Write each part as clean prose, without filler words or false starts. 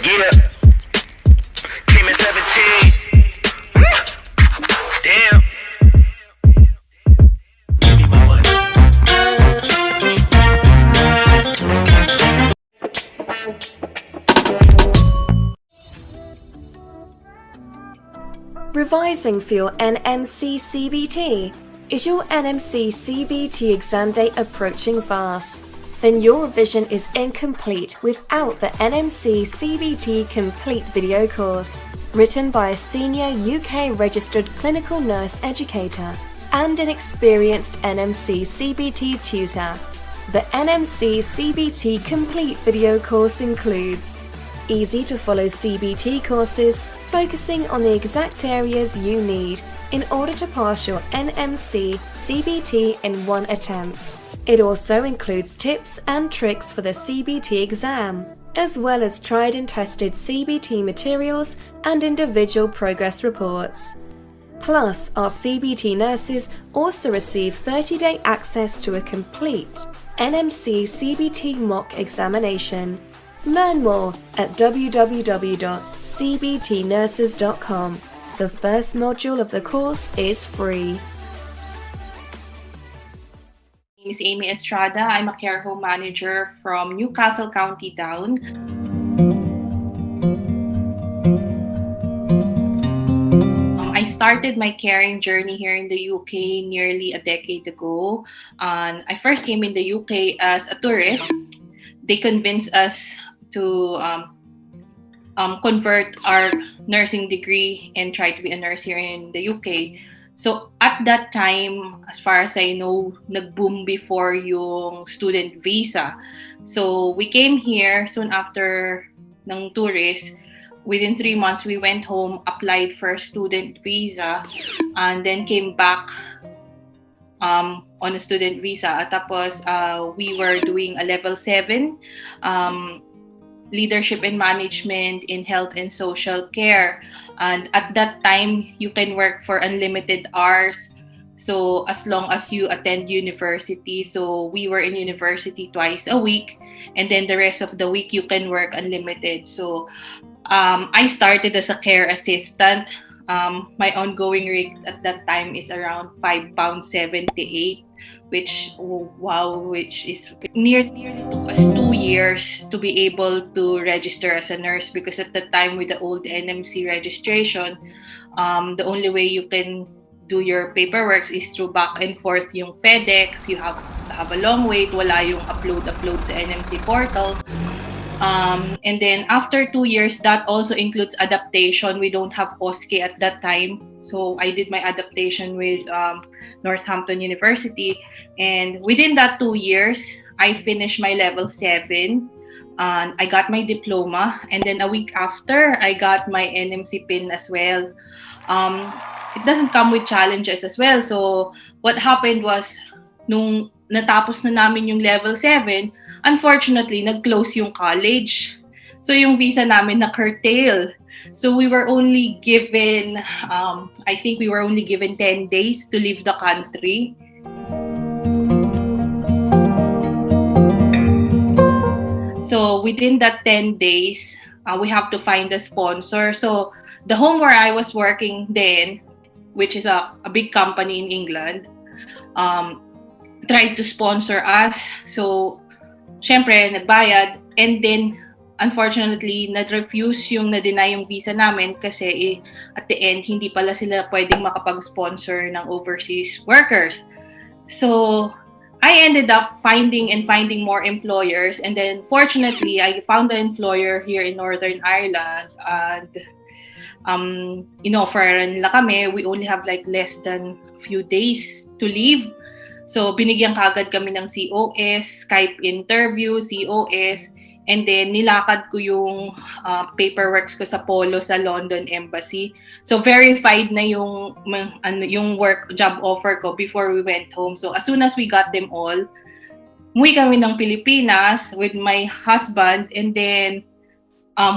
Yeah, came in 17. Damn. Revising for your NMC CBT? Is your NMC CBT exam date approaching fast? Then your revision is incomplete without the NMC CBT Complete video course. Written by a senior UK registered clinical nurse educator and an experienced NMC CBT tutor. The NMC CBT Complete video course includes easy to follow CBT courses focusing on the exact areas you need in order to pass your NMC CBT in one attempt. It also includes tips and tricks for the CBT exam, as well as tried and tested CBT materials and individual progress reports. Plus, our CBT nurses also receive 30-day access to a complete NMC CBT mock examination. Learn more at www.cbtnurses.com. The first module of the course is free. My name is Aimee Estrada. I'm a Carehome Manager from Newcastle County Down. I started my caring journey here in the UK nearly a decade ago. I first came in the UK as a tourist. They convinced us to convert our nursing degree and try to be a nurse here in the UK. So at that time, as far as I know, nag-boom before yung student visa. So we came here soon after ng tourist. Within 3 months, we went home, applied for a student visa, and then came back on a student visa. Tapos we were doing a level 7 leadership and management in health and social care. And at that time, you can work for unlimited hours. So as long as you attend university. So we were in university twice a week. And then the rest of the week, you can work unlimited. So I started as a care assistant. My ongoing rate at that time is around £5.78, which is nearly took us 2 years to be able to register as a nurse, because at the time with the old NMC registration, the only way you can do your paperwork is through back and forth yung FedEx. You have to have a long wait, wala yung upload sa NMC portal. And then after 2 years, that also includes adaptation. We don't have OSCE at that time. So I did my adaptation with Northampton University. And within that 2 years, I finished my level 7. And I got my diploma. And then a week after, I got my NMC PIN as well. It doesn't come with challenges as well. So what happened was, nung natapos na namin yung level 7, unfortunately, nag-close yung college. So yung visa namin na-curtail. So we were only given, I think we were only given 10 days to leave the country. So within that 10 days, we have to find a sponsor. So the home where I was working then, which is a big company in England, tried to sponsor us. So syempre, nagbayad. And then, unfortunately, na-refuse yung na-deny yung visa namin kasi at the end, hindi pala sila pwedeng makapag-sponsor ng overseas workers. So, I ended up finding more employers. And then, fortunately, I found an employer here in Northern Ireland. And, offeran nila kami. We only have like less than a few days to leave. So, binigyan kagad kami ng COS, Skype interview, COS, and then nilakad ko yung paperwork ko sa Polo sa London Embassy. So, verified na yung work job offer ko before we went home. So, as soon as we got them all, umuwi kami ng Pilipinas with my husband, and then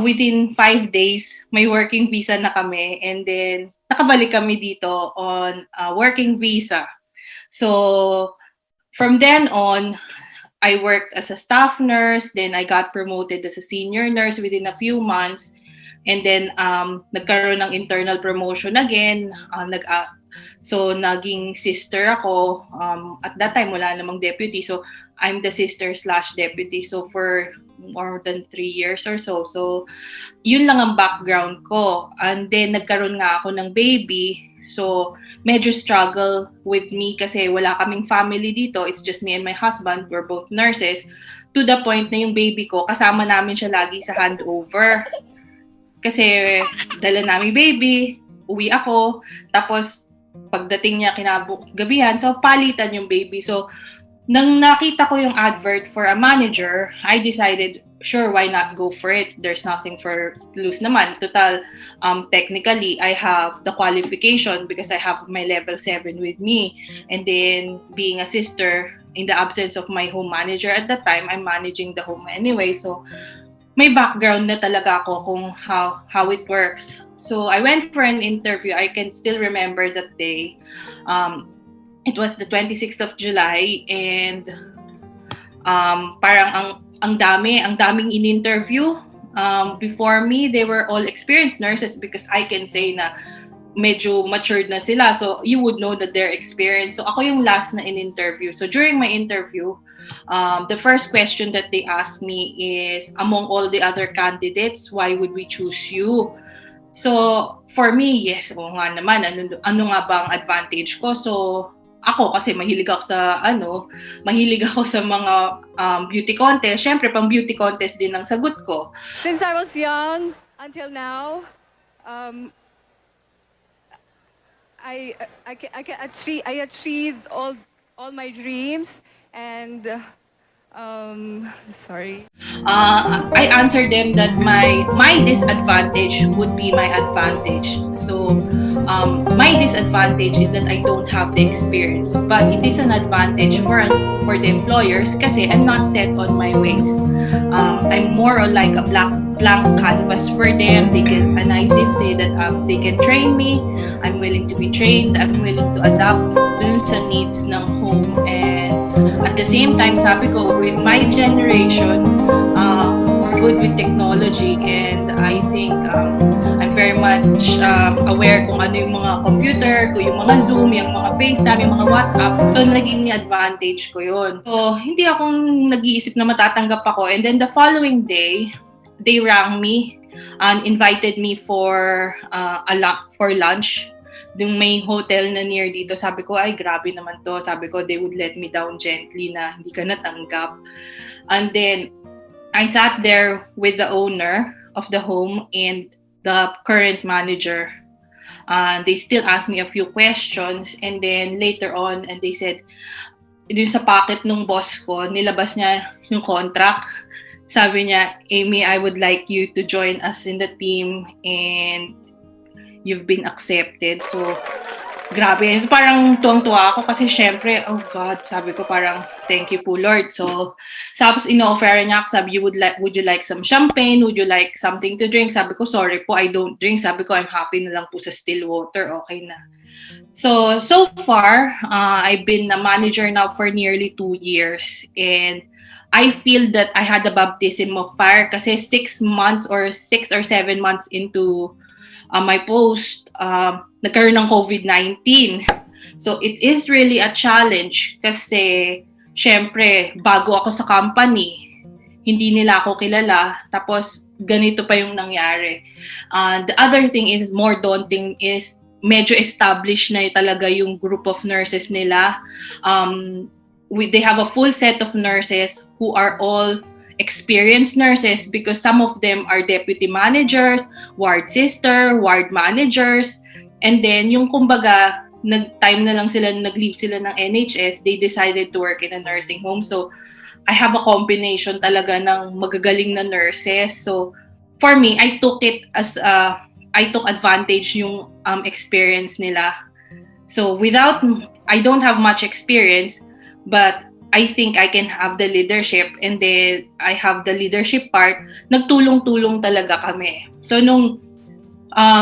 within 5 days, may working visa na kami, and then nakabalik kami dito on working visa. So, from then on, I worked as a staff nurse, then I got promoted as a senior nurse within a few months. And then nagkaroon ng internal promotion again. So naging sister ako. At that time, wala namang deputy. So I'm the sister slash deputy. So for more than 3 years or so. So yun lang ang background ko. And then nagkaroon nga ako ng baby. So medyo struggle with me kasi wala kaming family dito. It's just me and my husband. We're both nurses. To the point na yung baby ko, kasama namin siya lagi sa handover. Kasi dala namin baby, uwi ako. Tapos pagdating niya gabihan, so palitan yung baby. So nang nakita ko yung advert for a manager, I decided, sure, why not go for it? There's nothing for lose naman. Total, technically, I have the qualification because I have my level 7 with me. And then, being a sister, in the absence of my home manager at that time, I'm managing the home anyway. So, may background na talaga ako kung how it works. So, I went for an interview. I can still remember that day. It was the 26th of July and parang ang daming in-interview. Before me, they were all experienced nurses because I can say na medyo matured na sila. So you would know that they're experienced. So ako yung last na in-interview. So during my interview, the first question that they asked me is, among all the other candidates, why would we choose you? So for me, yes, oo nga naman, ano nga bang advantage ko? So ako kasi mahilig ako sa mga beauty contest. Syempre, pang beauty contest din ang sagot ko. Since I was young until now, I achieved all my dreams and sorry. I answered them that my disadvantage would be my advantage. So my disadvantage is that I don't have the experience, but it is an advantage for the employers kasi I'm not set on my ways. I'm more like a blank canvas for them. And I did say that they can train me. I'm willing to be trained. I'm willing to adapt dun sa needs ng home. And at the same time, sabi ko, with my generation, we're good with technology, and I think I'm very much aware kung ano yung mga computer, kung yung mga Zoom, yung mga FaceTime, yung mga WhatsApp. So, naging advantage ko yun. So, hindi akong nag-iisip na matatanggap ako. And then the following day, they rang me and invited me for lunch. Yung may hotel na near dito, sabi ko, ay, grabe naman to. Sabi ko, they would let me down gently na hindi ka natanggap. And then, I sat there with the owner of the home and the current manager. They still asked me a few questions. And then, later on, and they said, dun sa packet nung boss ko, nilabas niya yung contract. Sabi niya, Aimee, I would like you to join us in the team and you've been accepted. So, grabe. Parang tuwang-tuwa ako kasi syempre, oh God, sabi ko parang, thank you po Lord. So, tapos ino-offer niya ako, sabi, would you like some champagne? Would you like something to drink? Sabi ko, sorry po, I don't drink. Sabi ko, I'm happy na lang po sa still water. Okay na. So far, I've been a manager now for nearly 2 years. And I feel that I had a baptism of fire kasi 6 or 7 months into my post, nagkaroon ng COVID-19. So, it is really a challenge kasi, syempre, bago ako sa company, hindi nila ako kilala, tapos ganito pa yung nangyari. The other thing is, more daunting is, medyo established na talaga yung group of nurses nila. They have a full set of nurses who are all experienced nurses because some of them are deputy managers, ward sister, ward managers, and then yung kumbaga nag-time na lang sila, nag-leave sila ng NHS, they decided to work in a nursing home. So I have a combination talaga ng magagaling na nurses. So for me, I took advantage yung experience nila. So I don't have much experience, but I think I can have the leadership, and then I have the leadership part. Nagtulong-tulong talaga kami. So nung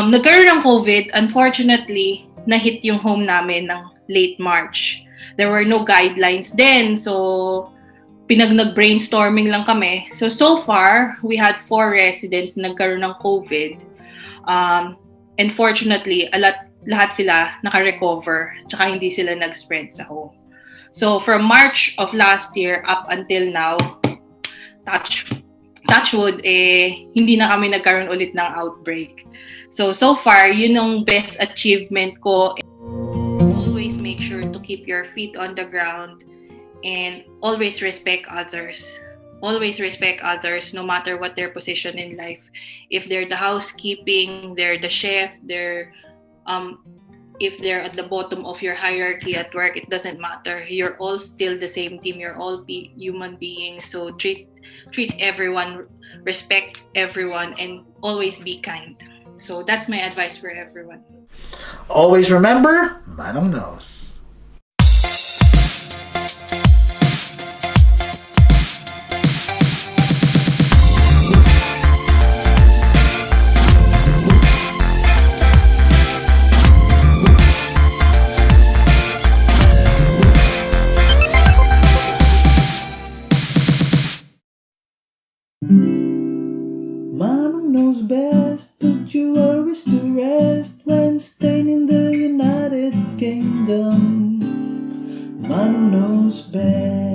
nagkaroon ng COVID, unfortunately, na-hit yung home namin ng late March. There were no guidelines then. So nag-brainstorming lang kami. So far, we had 4 residents na nagkaroon ng COVID. And fortunately, lahat sila naka-recover, tsaka hindi sila nag-spread sa home. So from March of last year up until now, touch wood, hindi na kami nagkaroon ulit ng outbreak. So far, yun ang best achievement ko. Always make sure to keep your feet on the ground and always respect others. Always respect others no matter what their position in life. If they're the housekeeping, they're the chef, if they're at the bottom of your hierarchy at work, it doesn't matter. You're all still the same team. You're all human beings. So treat everyone, respect everyone, and always be kind. So that's my advice for everyone. Always remember, Manong knows. Manong knows best, put your worries to rest when staying in the United Kingdom. Manong knows best.